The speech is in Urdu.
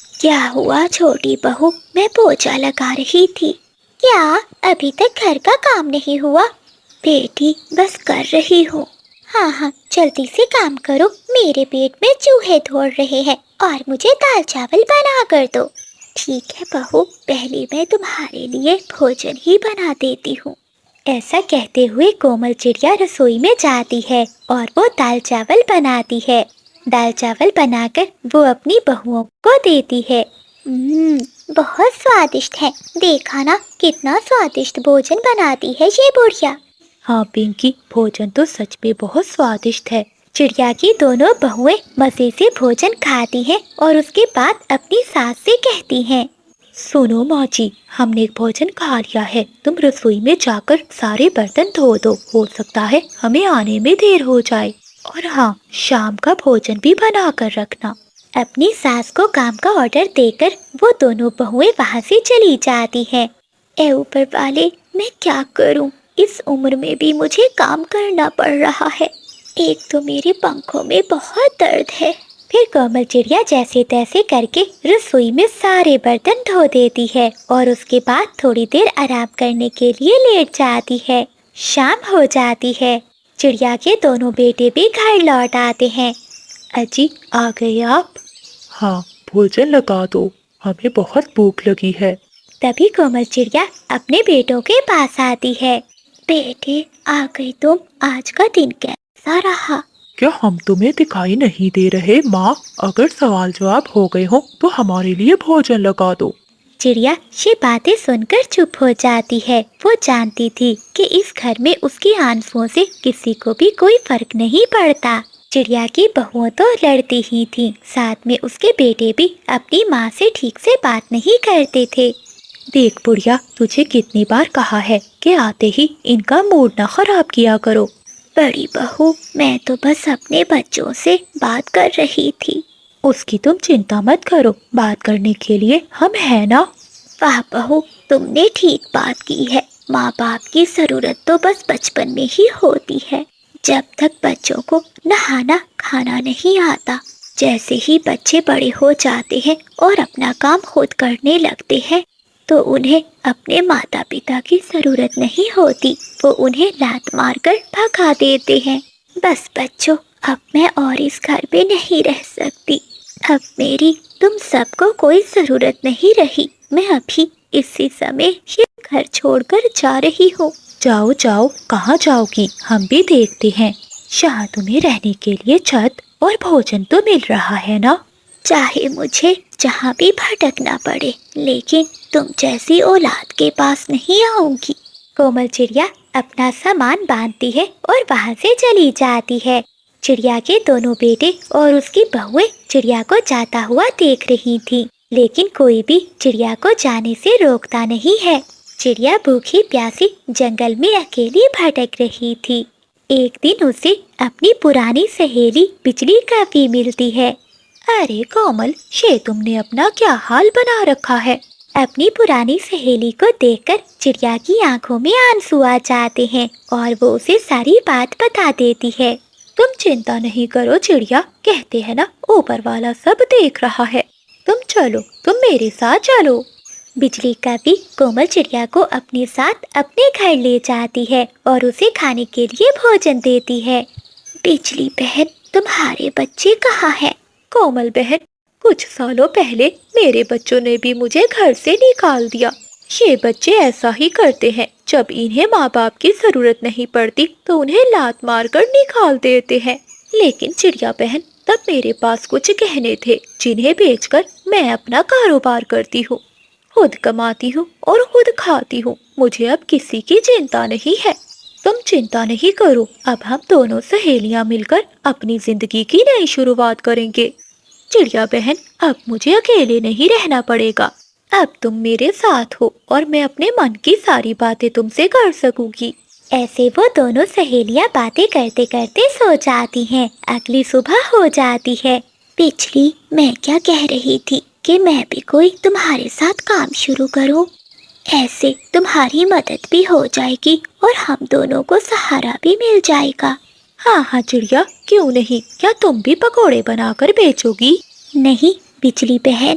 کیا ہوا چھوٹی بہو؟ میں پوچھا لگا رہی تھی۔ کیا ابھی تک گھر کا کام نہیں ہوا؟ بیٹی بس کر رہی ہوں۔ ہاں ہاں جلدی سے کام کرو، میرے پیٹ میں چوہے دوڑ رہے ہیں اور مجھے دال چاول بنا کر دو۔ ٹھیک ہے بہو، پہلے میں تمہارے لیے بھوجن ہی بنا دیتی ہوں۔ ایسا کہتے ہوئے کومل چڑیا رسوئی میں جاتی ہے اور وہ دال چاول بناتی ہے۔ دال چاول بنا کر وہ اپنی بہوؤں کو دیتی ہے۔ بہت سوادشٹ ہے، دیکھا نا کتنا سوادشٹ بھوجن بناتی ہے یہ بڑھیا۔ ہاں پنکی، بھوجن تو سچ میں بہت سوادشٹ ہے۔ چڑیا کی دونوں بہویں مزے سے بھوجن کھاتی ہیں اور اس کے بعد اپنی ساس سے کہتی ہیں، سنو ماں جی، ہم نے بھوجن کھا لیا ہے، تم رسوئی میں جا کر سارے برتن دھو دو، ہو سکتا ہے ہمیں آنے میں دیر ہو جائے، اور ہاں شام کا بھوجن بھی بنا کر رکھنا۔ اپنی ساس کو کام کا آرڈر دے کر وہ دونوں بہویں وہاں سے چلی جاتی ہیں۔ اے اوپر والے، میں کیا کروں؟ اس عمر میں بھی مجھے کام کرنا پڑ رہا ہے، ایک تو میرے پنکھوں میں بہت درد ہے۔ پھر کومل چڑیا جیسے تیسے کر کے رسوئی میں سارے برتن دھو دیتی ہے اور اس کے بعد تھوڑی دیر آرام کرنے کے لیے لیٹ جاتی ہے۔ شام ہو جاتی ہے، چڑیا کے دونوں بیٹے بھی گھر لوٹ آتے ہیں۔ اجی آ گئے آپ؟ ہاں، بھوجن لگا دو، ہمیں بہت بھوک لگی ہے۔ تبھی کومل چڑیا اپنے بیٹوں کے پاس آتی ہے۔ بیٹے آ گئی تم، آج کا دن کیسا رہا؟ کیا ہم تمہیں دکھائی نہیں دے رہے ماں؟ اگر سوال جواب ہو گئے ہوں تو ہمارے لیے بھوجن لگا دو۔ چڑیا یہ باتیں سن کر چپ ہو جاتی ہے، وہ جانتی تھی کہ اس گھر میں اس کی آنسوؤں سے کسی کو بھی کوئی فرق نہیں پڑتا۔ چڑیا کی بہویں تو لڑتی ہی تھیں، ساتھ میں اس کے بیٹے بھی اپنی ماں سے ٹھیک سے بات نہیں کرتے تھے۔ دیکھ بڑھیا، تجھے کتنی بار کہا ہے کہ آتے ہی ان کا موڈ نہ خراب کیا کرو۔ بڑی بہو، میں تو بس اپنے بچوں سے بات کر رہی تھی۔ اس کی تم چنتا مت کرو، بات کرنے کے لیے ہم ہیں نا۔ واہ بہو، تم نے ٹھیک بات کی ہے، ماں باپ کی ضرورت تو بس بچپن میں ہی ہوتی ہے، جب تک بچوں کو نہانا کھانا نہیں آتا۔ جیسے ہی بچے بڑے ہو جاتے ہیں اور اپنا کام خود کرنے لگتے ہیں تو انہیں اپنے ماتا پتا کی ضرورت نہیں ہوتی، وہ انہیں لات مار کر بھگا دیتے ہیں۔ بس بچوں، اب میں اور اس گھر پہ نہیں رہ سکتی، اب میری تم سب کو کوئی ضرورت نہیں رہی، میں ابھی اسی سمے یہ گھر چھوڑ کر جا رہی ہوں۔ جاؤ جاؤ، کہاں جاؤ گی؟ ہم بھی دیکھتے ہیں، شاہ تمہیں رہنے کے لیے چھت اور بھوجن تو مل رہا ہے نا۔ چاہے مجھے جہاں بھی بھٹکنا پڑے، لیکن تم جیسی اولاد کے پاس نہیں آؤں گی۔ کومل چڑیا اپنا سامان باندھتی ہے اور وہاں سے چلی جاتی ہے۔ چڑیا کے دونوں بیٹے اور اس کی بہویں چڑیا کو جاتا ہوا دیکھ رہی تھی، لیکن کوئی بھی چڑیا کو جانے سے روکتا نہیں ہے۔ چڑیا بھوکی پیاسی جنگل میں اکیلی بھٹک رہی تھی۔ ایک دن اسے اپنی پرانی سہیلی بجلی کافی ملتی ہے۔ ارے کومل، یہ تم نے اپنا کیا حال بنا رکھا ہے؟ اپنی پرانی سہیلی کو دیکھ کر چڑیا کی آنکھوں میں آنسو آ جاتے ہیں اور وہ اسے ساری بات بتا دیتی ہے۔ تم چنتا نہیں کرو چڑیا، کہتے ہیں نا اوپر والا سب دیکھ رہا ہے۔ تم چلو، تم میرے ساتھ چلو۔ بجلی کافی کومل چڑیا کو اپنے ساتھ اپنے گھر لے جاتی ہے اور اسے کھانے کے لیے بھوجن دیتی ہے۔ بجلی بہن، تمہارے بچے کہاں ہیں؟ کومل بہن، کچھ سالوں پہلے میرے بچوں نے بھی مجھے گھر سے نکال دیا۔ یہ بچے ایسا ہی کرتے ہیں، جب انہیں ماں باپ کی ضرورت نہیں پڑتی تو انہیں لات مار کر نکال دیتے ہیں۔ لیکن چڑیا بہن، تب میرے پاس کچھ گہنے تھے جنہیں بیچ کر میں اپنا کاروبار کرتی ہوں، خود کماتی ہوں اور خود کھاتی ہوں، مجھے اب کسی کی چنتا نہیں ہے۔ تم چنتا نہیں کرو، اب ہم دونوں سہیلیاں مل کر اپنی زندگی کی نئی شروعات کریں گے۔ چڑیا بہن، اب مجھے اکیلے نہیں رہنا پڑے گا، اب تم میرے ساتھ ہو اور میں اپنے من کی ساری باتیں تم سے کر سکوں گی۔ ایسے وہ دونوں سہیلیاں باتیں کرتے کرتے سو جاتی ہیں۔ اگلی صبح ہو جاتی ہے۔ بجلی، میں کیا کہہ رہی تھی کہ میں بھی کوئی تمہارے ساتھ کام شروع کروں، ایسے تمہاری مدد بھی ہو جائے گی اور ہم دونوں کو سہارا بھی مل جائے گا۔ ہاں ہاں چڑیا، کیوں نہیں، کیا تم بھی پکوڑے بنا کر بیچو گی؟ نہیں بجلی بہن،